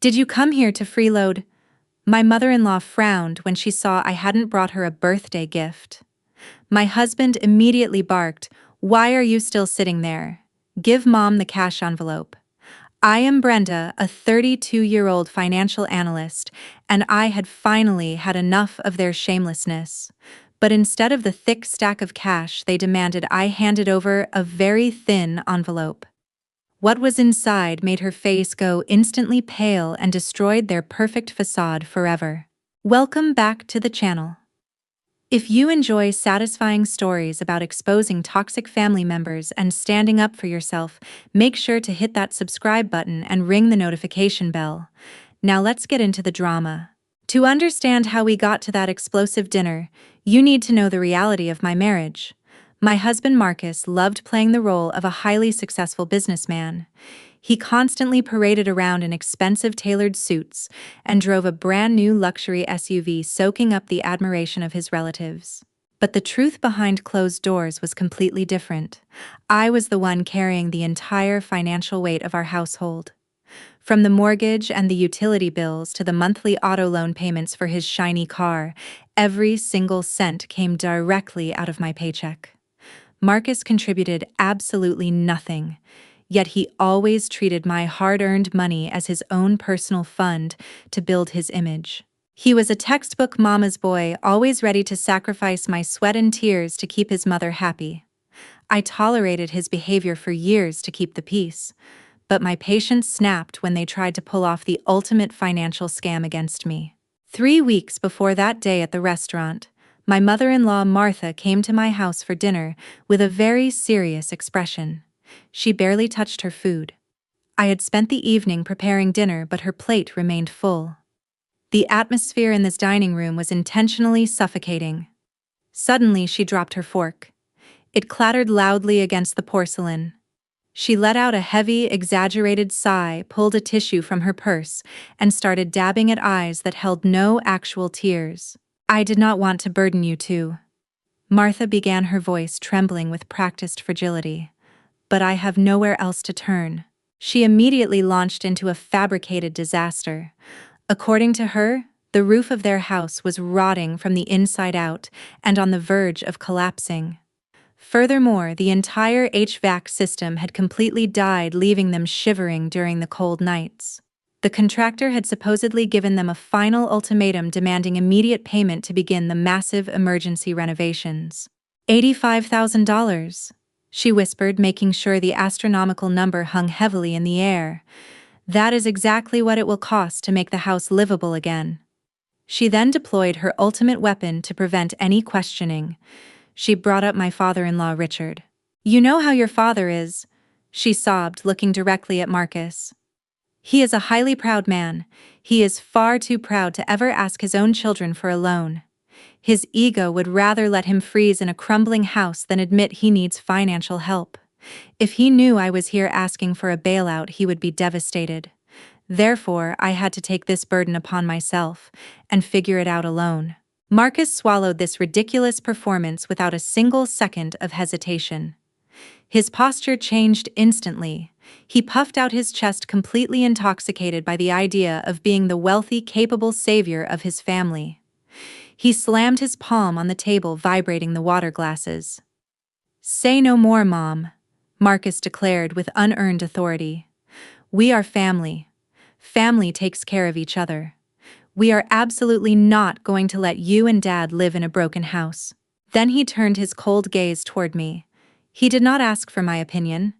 Did you come here to freeload? My mother-in-law frowned when she saw I hadn't brought her a birthday gift. My husband immediately barked, "Why are you still sitting there? Give Mom the cash envelope." I am Brenda, a 32-year-old financial analyst, and I had finally had enough of their shamelessness. But instead of the thick stack of cash they demanded, I handed over a very thin envelope. What was inside made her face go instantly pale and destroyed their perfect facade forever. Welcome back to the channel. If you enjoy satisfying stories about exposing toxic family members and standing up for yourself, make sure to hit that subscribe button and ring the notification bell. Now let's get into the drama. To understand how we got to that explosive dinner, you need to know the reality of my marriage. My husband Marcus loved playing the role of a highly successful businessman. He constantly paraded around in expensive tailored suits and drove a brand new luxury SUV, soaking up the admiration of his relatives. But the truth behind closed doors was completely different. I was the one carrying the entire financial weight of our household. From the mortgage and the utility bills to the monthly auto loan payments for his shiny car, every single cent came directly out of my paycheck. Marcus contributed absolutely nothing. Yet he always treated my hard-earned money as his own personal fund to build his image. He was a textbook mama's boy, always ready to sacrifice my sweat and tears to keep his mother happy. I tolerated his behavior for years to keep the peace, but my patience snapped when they tried to pull off the ultimate financial scam against me. 3 weeks before that day at the restaurant, my mother-in-law Martha came to my house for dinner with a very serious expression. She barely touched her food. I had spent the evening preparing dinner, but her plate remained full. The atmosphere in this dining room was intentionally suffocating. Suddenly, she dropped her fork. It clattered loudly against the porcelain. She let out a heavy, exaggerated sigh, pulled a tissue from her purse, and started dabbing at eyes that held no actual tears. "I did not want to burden you too." Martha began, her voice trembling with practiced fragility. "But I have nowhere else to turn." She immediately launched into a fabricated disaster. According to her, the roof of their house was rotting from the inside out and on the verge of collapsing. Furthermore, the entire HVAC system had completely died, leaving them shivering during the cold nights. The contractor had supposedly given them a final ultimatum demanding immediate payment to begin the massive emergency renovations. $85,000. She whispered, making sure the astronomical number hung heavily in the air. "That is exactly what it will cost to make the house livable again." She then deployed her ultimate weapon to prevent any questioning. She brought up my father-in-law Richard. "You know how your father is," she sobbed, looking directly at Marcus. "He is a highly proud man. He is far too proud to ever ask his own children for a loan. His ego would rather let him freeze in a crumbling house than admit he needs financial help. If he knew I was here asking for a bailout, he would be devastated. Therefore, I had to take this burden upon myself and figure it out alone." Marcus swallowed this ridiculous performance without a single second of hesitation. His posture changed instantly. He puffed out his chest, completely intoxicated by the idea of being the wealthy, capable savior of his family. He slammed his palm on the table, vibrating the water glasses. "Say no more, Mom," Marcus declared with unearned authority. "We are family. Family takes care of each other. We are absolutely not going to let you and Dad live in a broken house." Then he turned his cold gaze toward me. He did not ask for my opinion.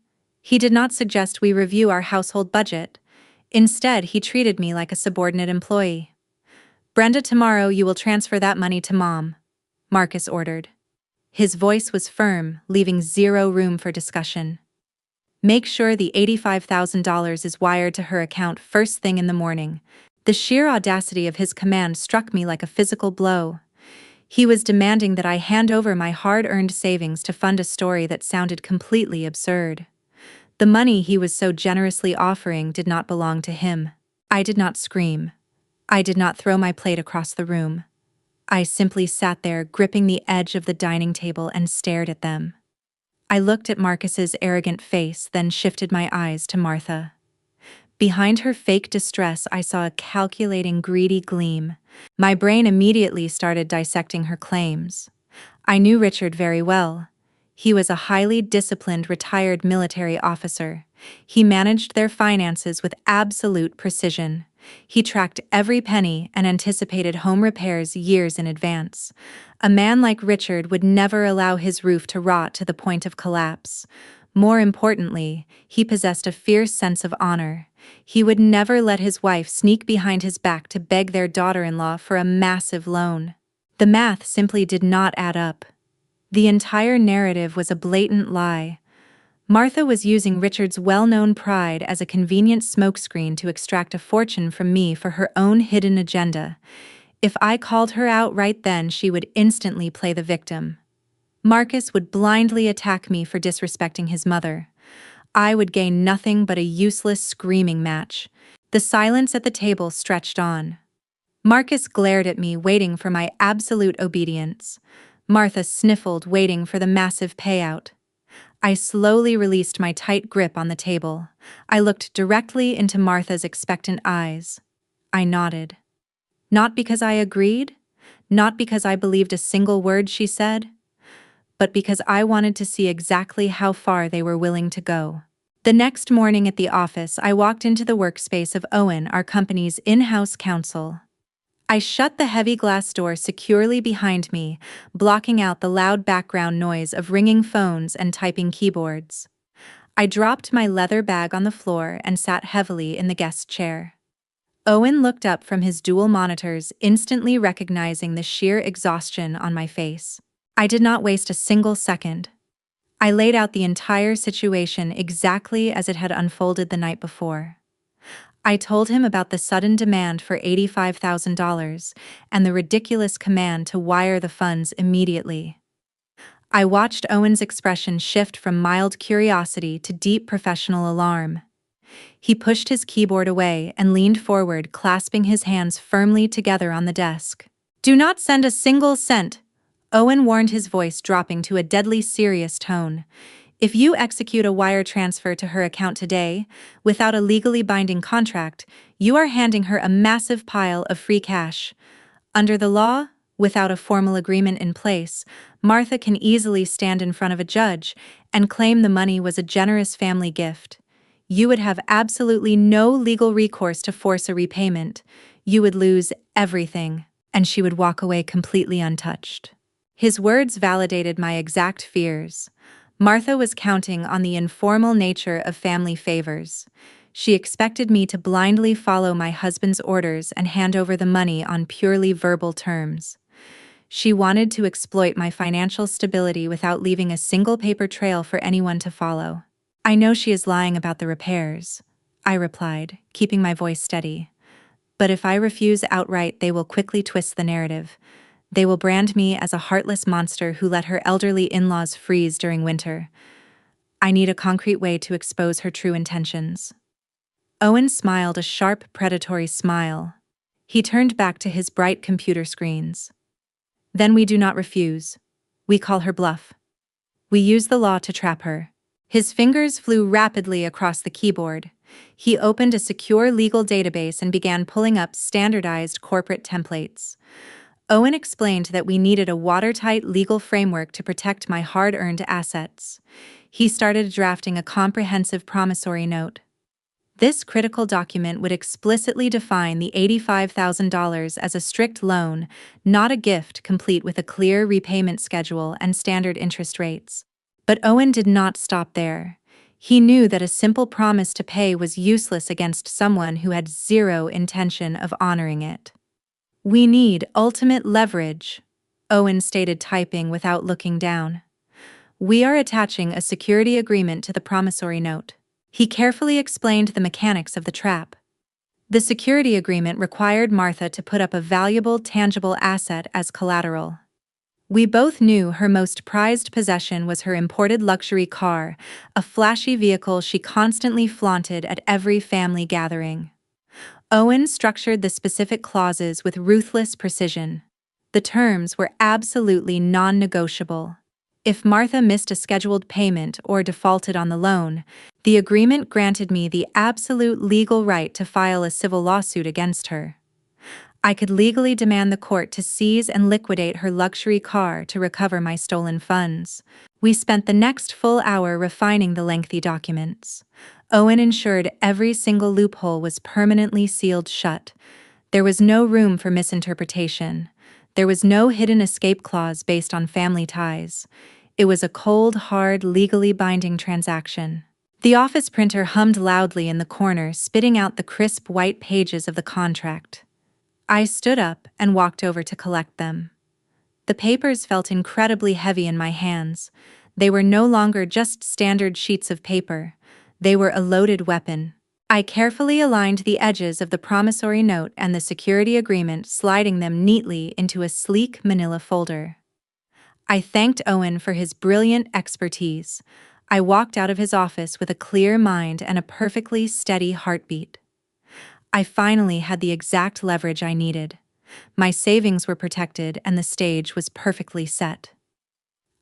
He did not suggest we review our household budget. Instead, he treated me like a subordinate employee. "Brenda, tomorrow you will transfer that money to Mom," Marcus ordered. His voice was firm, leaving zero room for discussion. "Make sure the $85,000 is wired to her account first thing in the morning." The sheer audacity of his command struck me like a physical blow. He was demanding that I hand over my hard-earned savings to fund a story that sounded completely absurd. The money he was so generously offering did not belong to him. I did not scream. I did not throw my plate across the room. I simply sat there, gripping the edge of the dining table, and stared at them. I looked at Marcus's arrogant face, then shifted my eyes to Martha. Behind her fake distress, I saw a calculating, greedy gleam. My brain immediately started dissecting her claims. I knew Richard very well. He was a highly disciplined retired military officer. He managed their finances with absolute precision. He tracked every penny and anticipated home repairs years in advance. A man like Richard would never allow his roof to rot to the point of collapse. More importantly, he possessed a fierce sense of honor. He would never let his wife sneak behind his back to beg their daughter-in-law for a massive loan. The math simply did not add up. The entire narrative was a blatant lie. Martha was using Richard's well-known pride as a convenient smokescreen to extract a fortune from me for her own hidden agenda. If I called her out right then, she would instantly play the victim. Marcus would blindly attack me for disrespecting his mother. I would gain nothing but a useless screaming match. The silence at the table stretched on. Marcus glared at me, waiting for my absolute obedience. Martha sniffled, waiting for the massive payout. I slowly released my tight grip on the table. I looked directly into Martha's expectant eyes. I nodded. Not because I agreed, not because I believed a single word she said, but because I wanted to see exactly how far they were willing to go. The next morning at the office, I walked into the workspace of Owen, our company's in-house counsel. I shut the heavy glass door securely behind me, blocking out the loud background noise of ringing phones and typing keyboards. I dropped my leather bag on the floor and sat heavily in the guest chair. Owen looked up from his dual monitors, instantly recognizing the sheer exhaustion on my face. I did not waste a single second. I laid out the entire situation exactly as it had unfolded the night before. I told him about the sudden demand for $85,000 and the ridiculous command to wire the funds immediately. I watched Owen's expression shift from mild curiosity to deep professional alarm. He pushed his keyboard away and leaned forward, clasping his hands firmly together on the desk. "Do not send a single cent," Owen warned, his voice dropping to a deadly serious tone. "If you execute a wire transfer to her account today, without a legally binding contract, you are handing her a massive pile of free cash. Under the law, without a formal agreement in place, Martha can easily stand in front of a judge and claim the money was a generous family gift. You would have absolutely no legal recourse to force a repayment. You would lose everything, and she would walk away completely untouched." His words validated my exact fears. Martha was counting on the informal nature of family favors. She expected me to blindly follow my husband's orders and hand over the money on purely verbal terms. She wanted to exploit my financial stability without leaving a single paper trail for anyone to follow. "I know she is lying about the repairs," I replied, keeping my voice steady. "But if I refuse outright, they will quickly twist the narrative. They will brand me as a heartless monster who let her elderly in-laws freeze during winter. I need a concrete way to expose her true intentions." Owen smiled a sharp, predatory smile. He turned back to his bright computer screens. "Then we do not refuse. We call her bluff. We use the law to trap her." His fingers flew rapidly across the keyboard. He opened a secure legal database and began pulling up standardized corporate templates. Owen explained that we needed a watertight legal framework to protect my hard-earned assets. He started drafting a comprehensive promissory note. This critical document would explicitly define the $85,000 as a strict loan, not a gift, complete with a clear repayment schedule and standard interest rates. But Owen did not stop there. He knew that a simple promise to pay was useless against someone who had zero intention of honoring it. "We need ultimate leverage," Owen stated, typing without looking down. "We are attaching a security agreement to the promissory note." He carefully explained the mechanics of the trap. The security agreement required Martha to put up a valuable, tangible asset as collateral. We both knew her most prized possession was her imported luxury car, a flashy vehicle she constantly flaunted at every family gathering. Owen structured the specific clauses with ruthless precision. The terms were absolutely non-negotiable. If Martha missed a scheduled payment or defaulted on the loan, The agreement granted me the absolute legal right to file a civil lawsuit against her. I could legally demand the court to seize and liquidate her luxury car to recover my stolen funds. We spent the next full hour refining the lengthy documents. Owen ensured every single loophole was permanently sealed shut. There was no room for misinterpretation. There was no hidden escape clause based on family ties. It was a cold, hard, legally binding transaction. The office printer hummed loudly in the corner, spitting out the crisp white pages of the contract. I stood up and walked over to collect them. The papers felt incredibly heavy in my hands. They were no longer just standard sheets of paper. They were a loaded weapon. I carefully aligned the edges of the promissory note and the security agreement, sliding them neatly into a sleek manila folder. I thanked Owen for his brilliant expertise. I walked out of his office with a clear mind and a perfectly steady heartbeat. I finally had the exact leverage I needed. My savings were protected and the stage was perfectly set.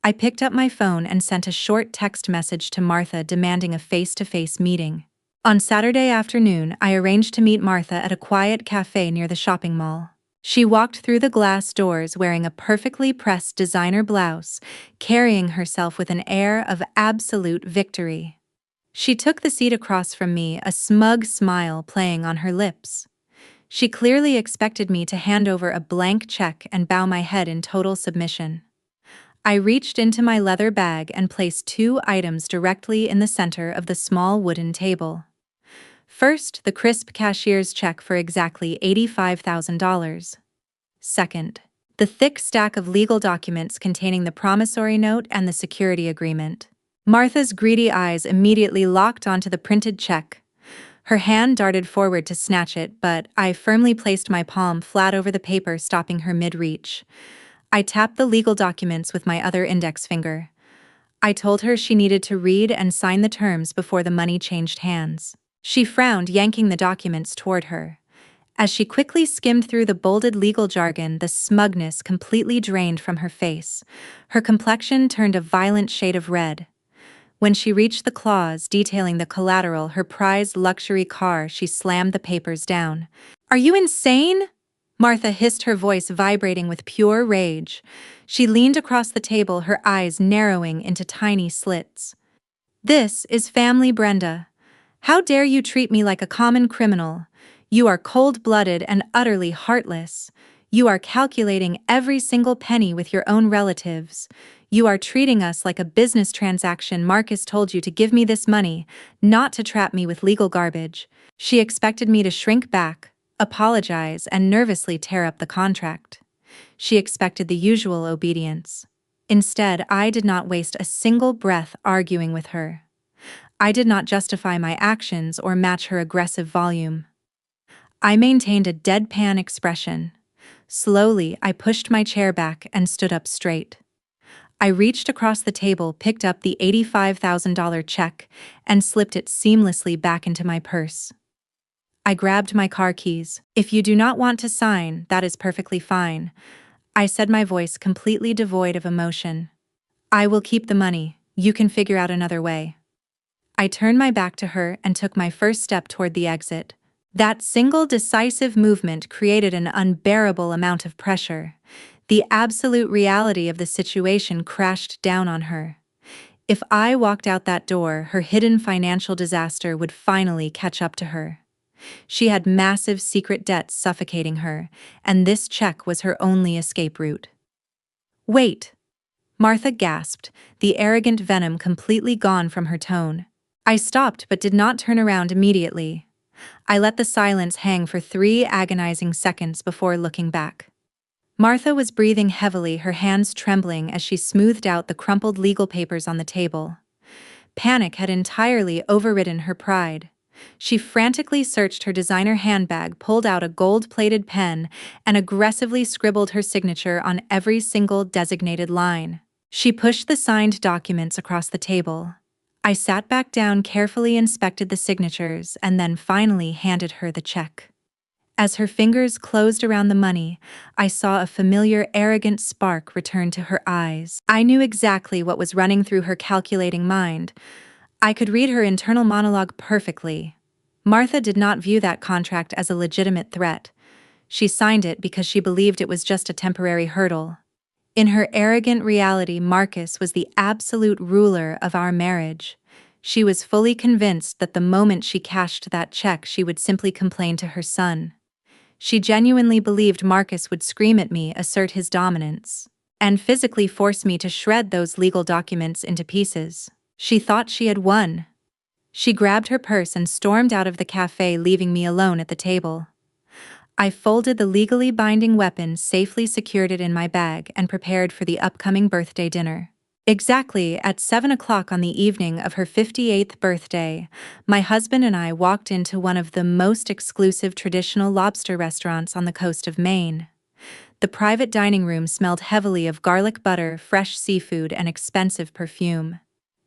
I picked up my phone and sent a short text message to Martha demanding a face-to-face meeting. On Saturday afternoon, I arranged to meet Martha at a quiet cafe near the shopping mall. She walked through the glass doors wearing a perfectly pressed designer blouse, carrying herself with an air of absolute victory. She took the seat across from me, a smug smile playing on her lips. She clearly expected me to hand over a blank check and bow my head in total submission. I reached into my leather bag and placed 2 items directly in the center of the small wooden table. First, the crisp cashier's check for exactly $85,000. Second, the thick stack of legal documents containing the promissory note and the security agreement. Martha's greedy eyes immediately locked onto the printed check. Her hand darted forward to snatch it, but I firmly placed my palm flat over the paper, stopping her mid-reach. I tapped the legal documents with my other index finger. I told her she needed to read and sign the terms before the money changed hands. She frowned, yanking the documents toward her. As she quickly skimmed through the bolded legal jargon, the smugness completely drained from her face. Her complexion turned a violent shade of red. When she reached the clause detailing the collateral, her prized luxury car, she slammed the papers down. "Are you insane?" Martha hissed, her voice vibrating with pure rage. She leaned across the table, her eyes narrowing into tiny slits. "This is family, Brenda. How dare you treat me like a common criminal? You are cold-blooded and utterly heartless. You are calculating every single penny with your own relatives. You are treating us like a business transaction. Marcus told you to give me this money, not to trap me with legal garbage." She expected me to shrink back, apologize, and nervously tear up the contract. She expected the usual obedience. Instead, I did not waste a single breath arguing with her. I did not justify my actions or match her aggressive volume. I maintained a deadpan expression. Slowly, I pushed my chair back and stood up straight. I reached across the table, picked up the $85,000 check, and slipped it seamlessly back into my purse. I grabbed my car keys. "If you do not want to sign, that is perfectly fine," I said, my voice completely devoid of emotion. "I will keep the money. You can figure out another way." I turned my back to her and took my first step toward the exit. That single decisive movement created an unbearable amount of pressure. The absolute reality of the situation crashed down on her. If I walked out that door, her hidden financial disaster would finally catch up to her. She had massive secret debts suffocating her, and this check was her only escape route. "Wait!" Martha gasped, the arrogant venom completely gone from her tone. I stopped but did not turn around immediately. I let the silence hang for 3 agonizing seconds before looking back. Martha was breathing heavily, her hands trembling as she smoothed out the crumpled legal papers on the table. Panic had entirely overridden her pride. She frantically searched her designer handbag, pulled out a gold-plated pen, and aggressively scribbled her signature on every single designated line. She pushed the signed documents across the table. I sat back down, carefully inspected the signatures, and then finally handed her the check. As her fingers closed around the money, I saw a familiar, arrogant spark return to her eyes. I knew exactly what was running through her calculating mind. I could read her internal monologue perfectly. Martha did not view that contract as a legitimate threat. She signed it because she believed it was just a temporary hurdle. In her arrogant reality, Marcus was the absolute ruler of our marriage. She was fully convinced that the moment she cashed that check, she would simply complain to her son. She genuinely believed Marcus would scream at me, assert his dominance, and physically force me to shred those legal documents into pieces. She thought she had won. She grabbed her purse and stormed out of the cafe, leaving me alone at the table. I folded the legally binding weapon, safely secured it in my bag, and prepared for the upcoming birthday dinner. Exactly at 7 o'clock on the evening of her 58th birthday, my husband and I walked into one of the most exclusive traditional lobster restaurants on the coast of Maine. The private dining room smelled heavily of garlic butter, fresh seafood, and expensive perfume.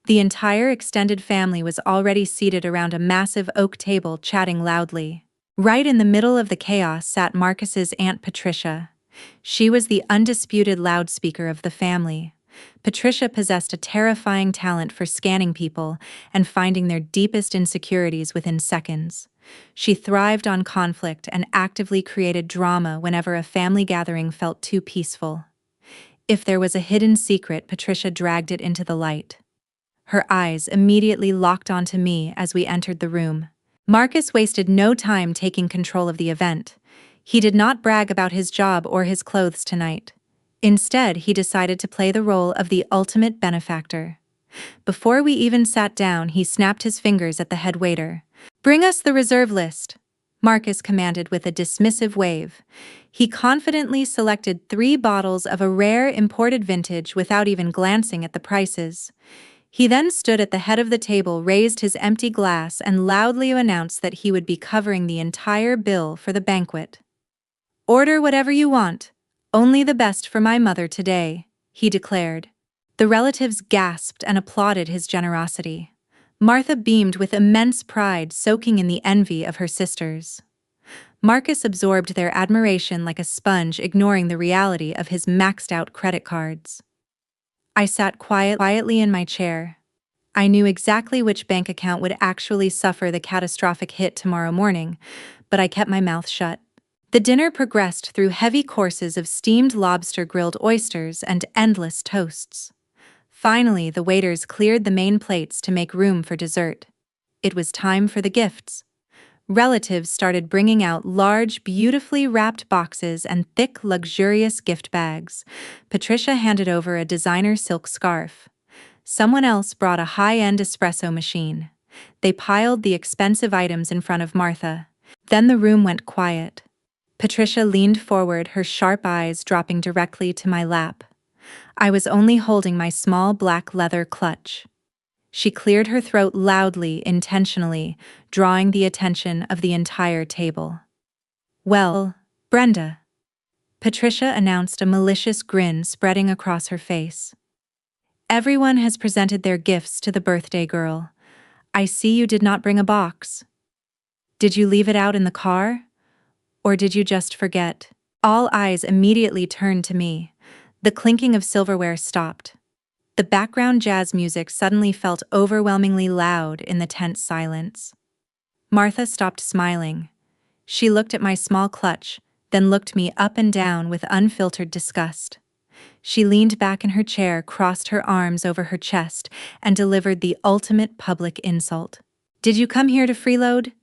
The entire extended family was already seated around a massive oak table, chatting loudly. Right in the middle of the chaos sat Marcus's Aunt Patricia. She was the undisputed loudspeaker of the family. Patricia possessed a terrifying talent for scanning people and finding their deepest insecurities within seconds. She thrived on conflict and actively created drama whenever a family gathering felt too peaceful. If there was a hidden secret, Patricia dragged it into the light. Her eyes immediately locked onto me as we entered the room. Marcus wasted no time taking control of the event. He did not brag about his job or his clothes tonight. Instead, he decided to play the role of the ultimate benefactor. Before we even sat down, he snapped his fingers at the head waiter. "Bring us the reserve list," Marcus commanded with a dismissive wave. He confidently selected 3 bottles of a rare imported vintage without even glancing at the prices. He then stood at the head of the table, raised his empty glass, and loudly announced that he would be covering the entire bill for the banquet. "Order whatever you want. Only the best for my mother today," he declared. The relatives gasped and applauded his generosity. Martha beamed with immense pride, soaking in the envy of her sisters. Marcus absorbed their admiration like a sponge, ignoring the reality of his maxed-out credit cards. I sat quietly in my chair. I knew exactly which bank account would actually suffer the catastrophic hit tomorrow morning, but I kept my mouth shut. The dinner progressed through heavy courses of steamed lobster, grilled oysters, and endless toasts. Finally, the waiters cleared the main plates to make room for dessert. It was time for the gifts. Relatives started bringing out large, beautifully wrapped boxes and thick, luxurious gift bags. Patricia handed over a designer silk scarf. Someone else brought a high-end espresso machine. They piled the expensive items in front of Martha. Then the room went quiet. Patricia leaned forward, her sharp eyes dropping directly to my lap. I was only holding my small black leather clutch. She cleared her throat loudly, intentionally, drawing the attention of the entire table. "Well, Brenda," Patricia announced, a malicious grin spreading across her face. "Everyone has presented their gifts to the birthday girl. I see you did not bring a box. Did you leave it out in the car? Or did you just forget?" All eyes immediately turned to me. The clinking of silverware stopped. The background jazz music suddenly felt overwhelmingly loud in the tense silence. Martha stopped smiling. She looked at my small clutch, then looked me up and down with unfiltered disgust. She leaned back in her chair, crossed her arms over her chest, and delivered the ultimate public insult. "Did you come here to freeload?"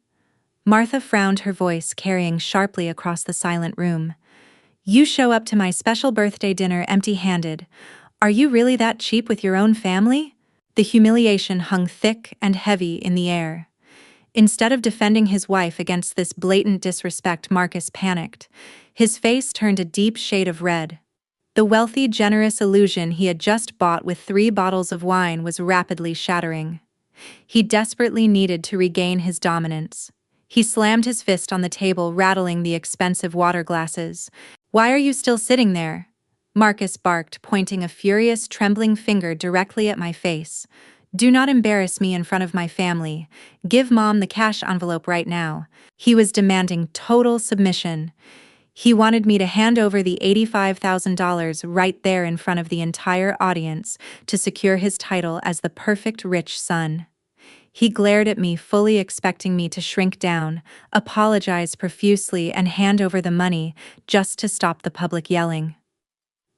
Martha frowned, her voice carrying sharply across the silent room. "You show up to my special birthday dinner empty-handed. Are you really that cheap with your own family?" The humiliation hung thick and heavy in the air. Instead of defending his wife against this blatant disrespect, Marcus panicked. His face turned a deep shade of red. The wealthy, generous illusion he had just bought with 3 bottles of wine was rapidly shattering. He desperately needed to regain his dominance. He slammed his fist on the table, rattling the expensive water glasses. "Why are you still sitting there?" Marcus barked, pointing a furious, trembling finger directly at my face. "Do not embarrass me in front of my family. Give Mom the cash envelope right now." He was demanding total submission. He wanted me to hand over the $85,000 right there in front of the entire audience to secure his title as the perfect rich son. He glared at me, fully expecting me to shrink down, apologize profusely, and hand over the money just to stop the public yelling.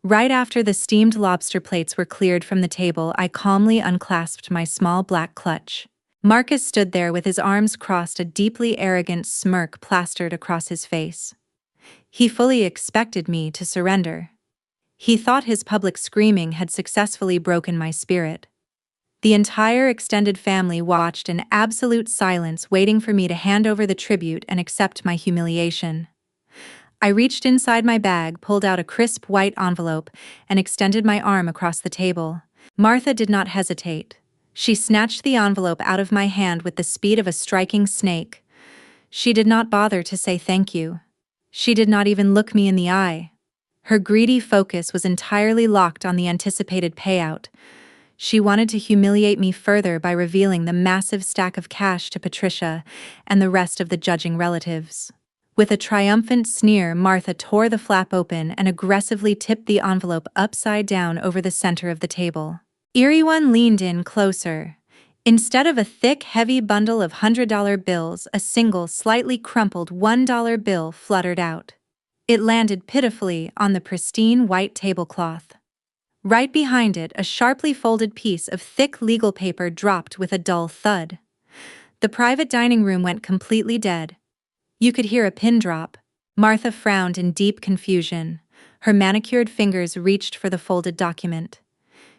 Right after the steamed lobster plates were cleared from the table, I calmly unclasped my small black clutch. Marcus stood there with his arms crossed, a deeply arrogant smirk plastered across his face. He fully expected me to surrender. He thought his public screaming had successfully broken my spirit. The entire extended family watched in absolute silence, waiting for me to hand over the tribute and accept my humiliation. I reached inside my bag, pulled out a crisp white envelope, and extended my arm across the table. Martha did not hesitate. She snatched the envelope out of my hand with the speed of a striking snake. She did not bother to say thank you. She did not even look me in the eye. Her greedy focus was entirely locked on the anticipated payout. She wanted to humiliate me further by revealing the massive stack of cash to Patricia and the rest of the judging relatives. With a triumphant sneer, Martha tore the flap open and aggressively tipped the envelope upside down over the center of the table. Everyone leaned in closer. Instead of a thick, heavy bundle of $100 bills, a single, slightly crumpled $1 bill fluttered out. It landed pitifully on the pristine white tablecloth. Right behind it, a sharply folded piece of thick legal paper dropped with a dull thud. The private dining room went completely dead. You could hear a pin drop. Martha frowned in deep confusion. Her manicured fingers reached for the folded document.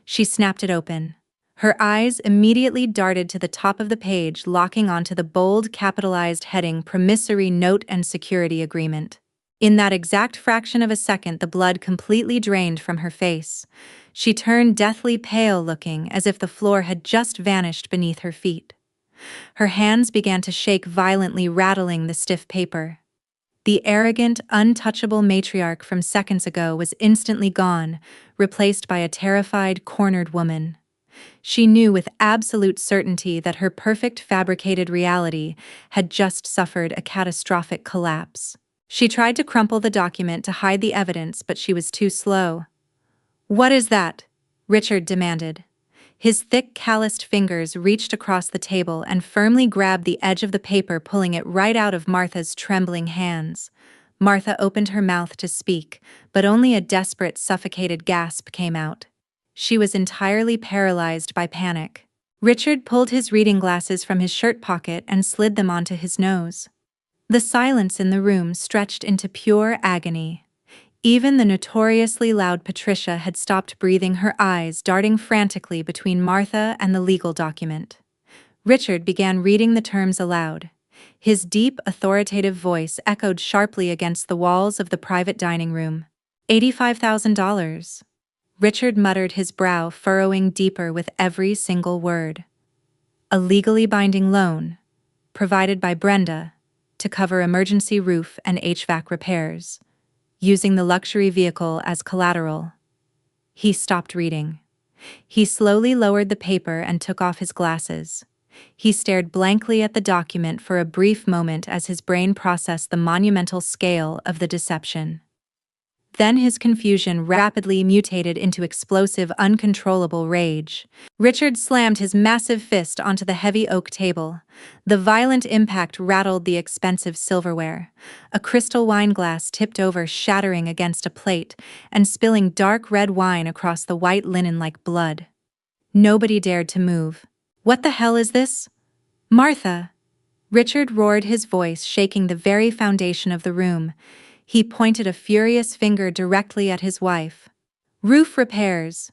She snapped it open. Her eyes immediately darted to the top of the page, locking onto the bold, capitalized heading "Promissory Note and Security Agreement." In that exact fraction of a second, the blood completely drained from her face. She turned deathly pale, looking as if the floor had just vanished beneath her feet. Her hands began to shake violently, rattling the stiff paper. The arrogant, untouchable matriarch from seconds ago was instantly gone, replaced by a terrified, cornered woman. She knew with absolute certainty that her perfect fabricated reality had just suffered a catastrophic collapse. She tried to crumple the document to hide the evidence, but she was too slow. "What is that?" Richard demanded. His thick, calloused fingers reached across the table and firmly grabbed the edge of the paper, pulling it right out of Martha's trembling hands. Martha opened her mouth to speak, but only a desperate, suffocated gasp came out. She was entirely paralyzed by panic. Richard pulled his reading glasses from his shirt pocket and slid them onto his nose. The silence in the room stretched into pure agony. Even the notoriously loud Patricia had stopped breathing, her eyes darting frantically between Martha and the legal document. Richard began reading the terms aloud. His deep, authoritative voice echoed sharply against the walls of the private dining room. $85,000. Richard muttered, his brow furrowing deeper with every single word. A legally binding loan, provided by Brenda, to cover emergency roof and HVAC repairs, using the luxury vehicle as collateral. He stopped reading. He slowly lowered the paper and took off his glasses. He stared blankly at the document for a brief moment as his brain processed the monumental scale of the deception. Then his confusion rapidly mutated into explosive, uncontrollable rage. Richard slammed his massive fist onto the heavy oak table. The violent impact rattled the expensive silverware. A crystal wine glass tipped over, shattering against a plate and spilling dark red wine across the white linen like blood. Nobody dared to move. "What the hell is this? Martha!" Richard roared, his voice shaking the very foundation of the room. He pointed a furious finger directly at his wife. "Roof repairs.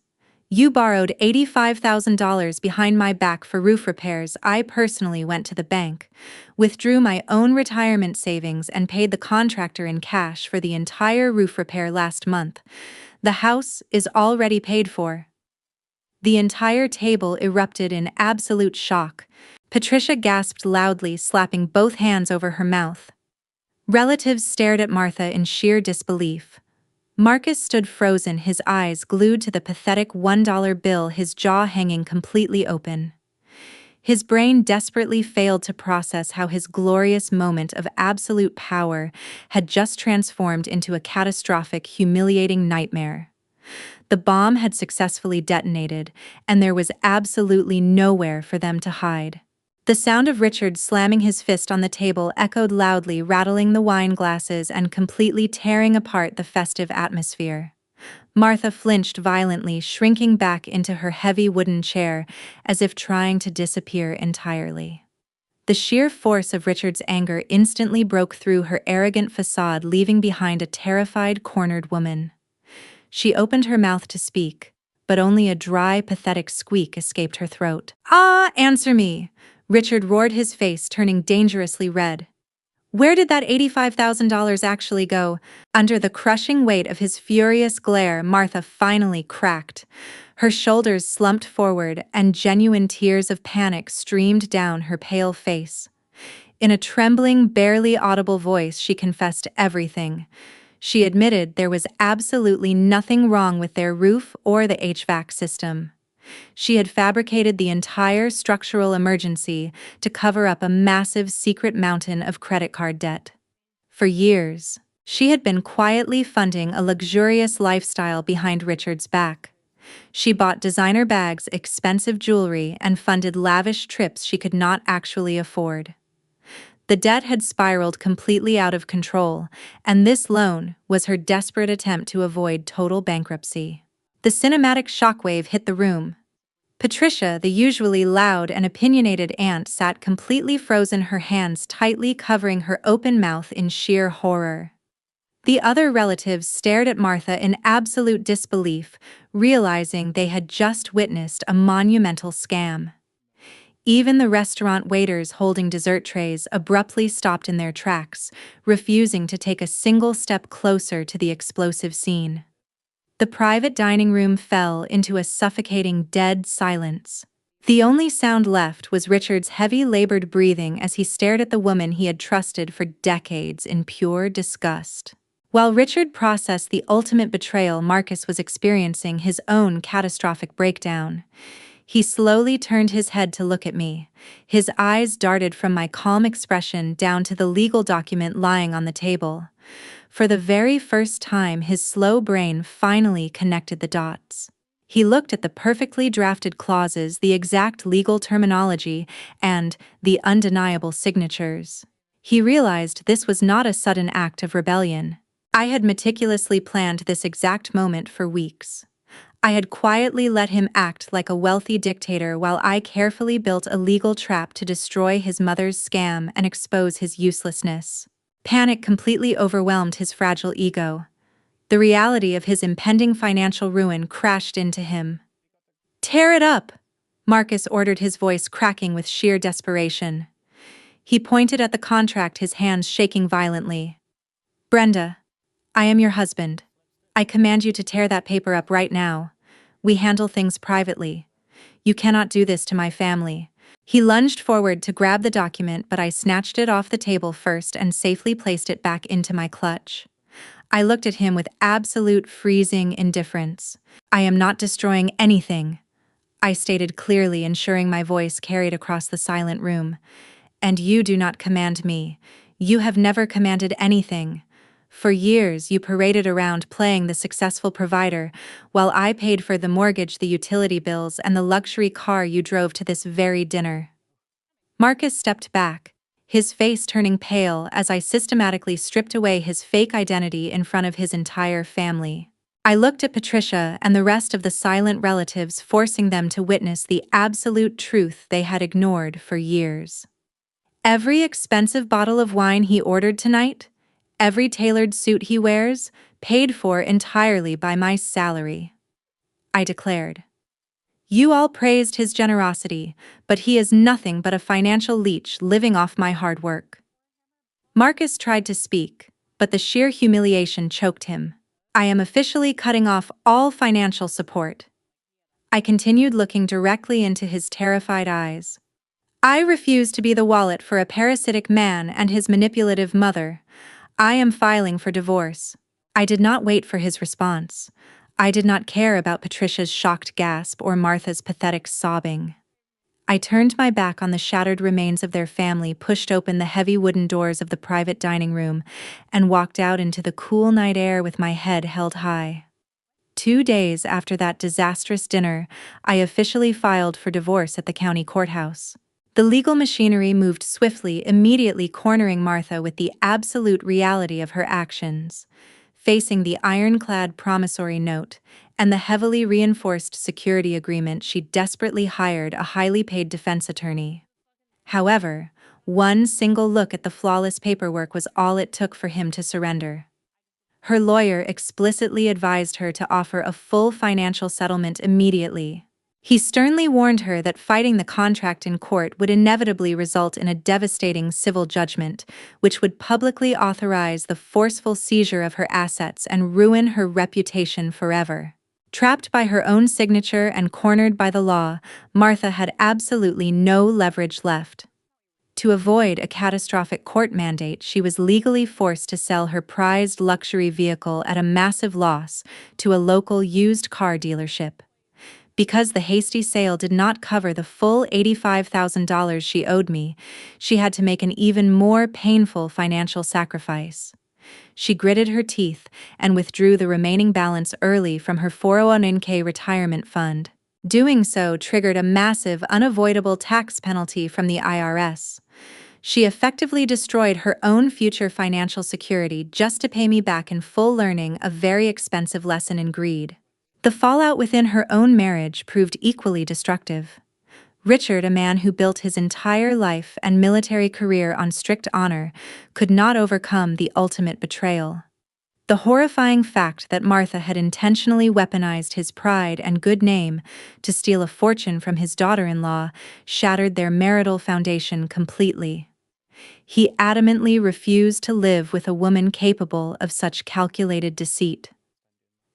You borrowed $85,000 behind my back for roof repairs. I personally went to the bank, withdrew my own retirement savings, and paid the contractor in cash for the entire roof repair last month. The house is already paid for." The entire table erupted in absolute shock. Patricia gasped loudly, slapping both hands over her mouth. Relatives stared at Martha in sheer disbelief. Marcus stood frozen, his eyes glued to the pathetic $1 bill, his jaw hanging completely open. His brain desperately failed to process how his glorious moment of absolute power had just transformed into a catastrophic, humiliating nightmare. The bomb had successfully detonated, and there was absolutely nowhere for them to hide. The sound of Richard slamming his fist on the table echoed loudly, rattling the wine glasses and completely tearing apart the festive atmosphere. Martha flinched violently, shrinking back into her heavy wooden chair, as if trying to disappear entirely. The sheer force of Richard's anger instantly broke through her arrogant facade, leaving behind a terrified, cornered woman. She opened her mouth to speak, but only a dry, pathetic squeak escaped her throat. "Ah, answer me!" Richard roared, his face turning dangerously red. "Where did that $85,000 actually go?" Under the crushing weight of his furious glare, Martha finally cracked. Her shoulders slumped forward, and genuine tears of panic streamed down her pale face. In a trembling, barely audible voice, she confessed everything. She admitted there was absolutely nothing wrong with their roof or the HVAC system. She had fabricated the entire structural emergency to cover up a massive secret mountain of credit card debt. For years, she had been quietly funding a luxurious lifestyle behind Richard's back. She bought designer bags, expensive jewelry, and funded lavish trips she could not actually afford. The debt had spiraled completely out of control, and this loan was her desperate attempt to avoid total bankruptcy. The cinematic shockwave hit the room. Patricia, the usually loud and opinionated aunt, sat completely frozen, her hands tightly covering her open mouth in sheer horror. The other relatives stared at Martha in absolute disbelief, realizing they had just witnessed a monumental scam. Even the restaurant waiters holding dessert trays abruptly stopped in their tracks, refusing to take a single step closer to the explosive scene. The private dining room fell into a suffocating dead silence. The only sound left was Richard's heavy, labored breathing as he stared at the woman he had trusted for decades in pure disgust. While Richard processed the ultimate betrayal, Marcus was experiencing his own catastrophic breakdown. He slowly turned his head to look at me. His eyes darted from my calm expression down to the legal document lying on the table. For the very first time, his slow brain finally connected the dots. He looked at the perfectly drafted clauses, the exact legal terminology, and the undeniable signatures. He realized this was not a sudden act of rebellion. I had meticulously planned this exact moment for weeks. I had quietly let him act like a wealthy dictator while I carefully built a legal trap to destroy his mother's scam and expose his uselessness. Panic completely overwhelmed his fragile ego. The reality of his impending financial ruin crashed into him. "Tear it up!" Marcus ordered, his voice cracking with sheer desperation. He pointed at the contract, his hands shaking violently. "Brenda, I am your husband. I command you to tear that paper up right now. We handle things privately. You cannot do this to my family." He lunged forward to grab the document, but I snatched it off the table first and safely placed it back into my clutch. I looked at him with absolute freezing indifference. "I am not destroying anything," I stated clearly, ensuring my voice carried across the silent room. "And you do not command me. You have never commanded anything. For years, you paraded around playing the successful provider, while I paid for the mortgage, the utility bills, and the luxury car you drove to this very dinner." Marcus stepped back, his face turning pale as I systematically stripped away his fake identity in front of his entire family. I looked at Patricia and the rest of the silent relatives, forcing them to witness the absolute truth they had ignored for years. Every expensive bottle of wine he ordered tonight, every tailored suit he wears, paid for entirely by my salary, I declared. You all praised his generosity, but he is nothing but a financial leech living off my hard work. Marcus tried to speak, but the sheer humiliation choked him. "I am officially cutting off all financial support." I continued, looking directly into his terrified eyes. "I refuse to be the wallet for a parasitic man and his manipulative mother. I am filing for divorce." I did not wait for his response. I did not care about Patricia's shocked gasp or Martha's pathetic sobbing. I turned my back on the shattered remains of their family, pushed open the heavy wooden doors of the private dining room, and walked out into the cool night air with my head held high. 2 days after that disastrous dinner, I officially filed for divorce at the county courthouse. The legal machinery moved swiftly, immediately cornering Martha with the absolute reality of her actions. Facing the ironclad promissory note and the heavily reinforced security agreement, she desperately hired a highly paid defense attorney. However, one single look at the flawless paperwork was all it took for him to surrender. Her lawyer explicitly advised her to offer a full financial settlement immediately. He sternly warned her that fighting the contract in court would inevitably result in a devastating civil judgment, which would publicly authorize the forceful seizure of her assets and ruin her reputation forever. Trapped by her own signature and cornered by the law, Martha had absolutely no leverage left. To avoid a catastrophic court mandate, she was legally forced to sell her prized luxury vehicle at a massive loss to a local used car dealership. Because the hasty sale did not cover the full $85,000 she owed me, she had to make an even more painful financial sacrifice. She gritted her teeth and withdrew the remaining balance early from her 401k retirement fund. Doing so triggered a massive, unavoidable tax penalty from the IRS. She effectively destroyed her own future financial security just to pay me back in full, learning a very expensive lesson in greed. The fallout within her own marriage proved equally destructive. Richard, a man who built his entire life and military career on strict honor, could not overcome the ultimate betrayal. The horrifying fact that Martha had intentionally weaponized his pride and good name to steal a fortune from his daughter-in-law shattered their marital foundation completely. He adamantly refused to live with a woman capable of such calculated deceit.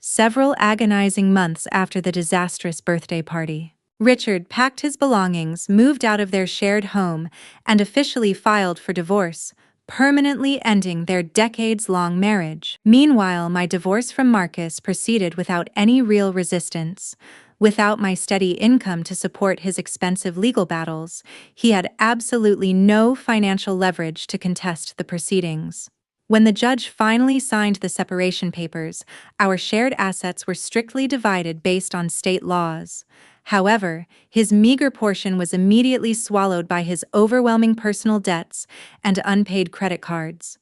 Several agonizing months after the disastrous birthday party, Richard packed his belongings, moved out of their shared home, and officially filed for divorce, permanently ending their decades-long marriage. Meanwhile, my divorce from Marcus proceeded without any real resistance. Without my steady income to support his expensive legal battles, he had absolutely no financial leverage to contest the proceedings. When the judge finally signed the separation papers, our shared assets were strictly divided based on state laws. However, his meager portion was immediately swallowed by his overwhelming personal debts and unpaid credit cards.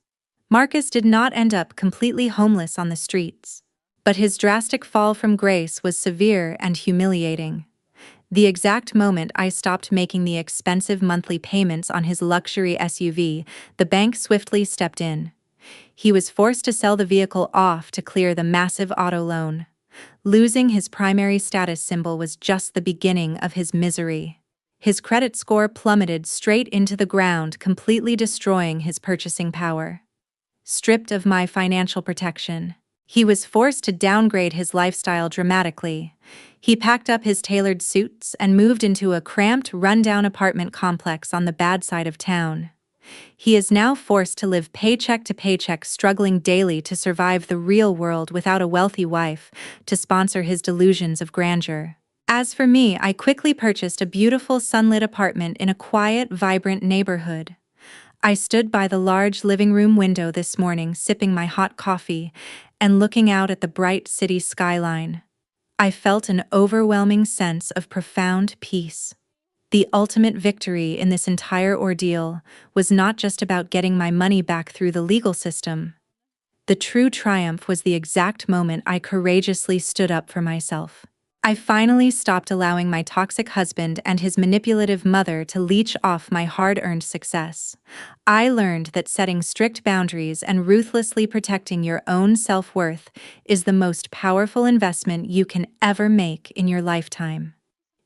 Marcus did not end up completely homeless on the streets, but his drastic fall from grace was severe and humiliating. The exact moment I stopped making the expensive monthly payments on his luxury SUV, the bank swiftly stepped in. He was forced to sell the vehicle off to clear the massive auto loan. Losing his primary status symbol was just the beginning of his misery. His credit score plummeted straight into the ground, completely destroying his purchasing power. Stripped of my financial protection, he was forced to downgrade his lifestyle dramatically. He packed up his tailored suits and moved into a cramped, run-down apartment complex on the bad side of town. He is now forced to live paycheck to paycheck, struggling daily to survive the real world without a wealthy wife to sponsor his delusions of grandeur. As for me, I quickly purchased a beautiful sunlit apartment in a quiet, vibrant neighborhood. I stood by the large living room window this morning, sipping my hot coffee and looking out at the bright city skyline. I felt an overwhelming sense of profound peace. The ultimate victory in this entire ordeal was not just about getting my money back through the legal system. The true triumph was the exact moment I courageously stood up for myself. I finally stopped allowing my toxic husband and his manipulative mother to leech off my hard-earned success. I learned that setting strict boundaries and ruthlessly protecting your own self-worth is the most powerful investment you can ever make in your lifetime.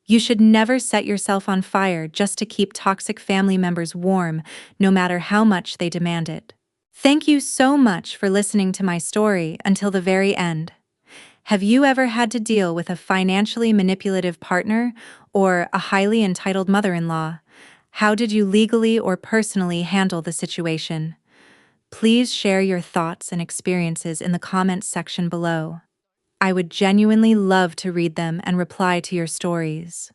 You should never set yourself on fire just to keep toxic family members warm, no matter how much they demand it. Thank you so much for listening to my story until the very end. Have you ever had to deal with a financially manipulative partner or a highly entitled mother-in-law? How did you legally or personally handle the situation? Please share your thoughts and experiences in the comments section below. I would genuinely love to read them and reply to your stories.